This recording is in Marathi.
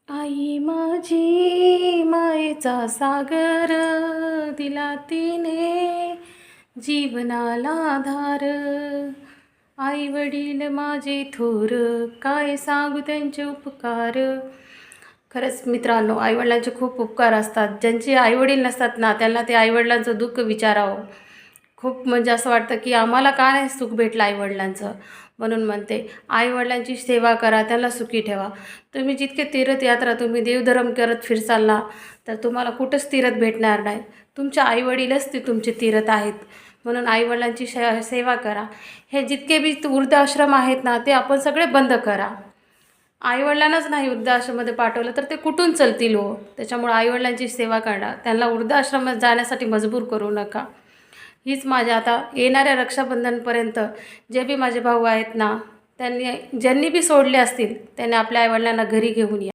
आई माझी मायेचा सागर, दिला तिने जीवनाला आधार. आई वडील माझे थोर, काय सांगू त्यांचे उपकार. खरंच मित्रांनो, आईवडिलांचे खूप उपकार असतात. ज्यांचे आईवडील नसतात ना, त्यांना ते आईवडिलांचं दुःख विचारावं. खूप म्हणजे असं वाटतं की आम्हाला का नाही सुख भेटलं आईवडिलांचं. म्हणून म्हणते, आईवडिलांची सेवा करा, त्यांना सुखी ठेवा. तुम्ही जितके तीर्थयात्रा तुम्ही देवधर्म करत फिरसाल ना, तर तुम्हाला कुठंच तीर्थ भेटणार नाही. तुमच्या आईवडीलच ते तुमचे तीर्थ आहेत. म्हणून आईवडिलांची सेवा करा. हे जितके बी वृद्धाश्रम आहेत ना, ते आपण सगळे बंद करा. आईवडिलांनाच नाही वृद्धाश्रमामध्ये पाठवलं तर ते कुठून चलतील हो. त्याच्यामुळे आईवडिलांची सेवा करा. त्यांना वृद्धाश्रमात जाण्यासाठी मजबूर करू नका. हीच माझ्या आता येणाऱ्या रक्षाबंधनपर्यंत जे बी माझे भाऊ आहेत ना, ज्यांनी बी सोडले असतील, त्यांनी आपल्या आईवडिलांना घरी घेऊन या.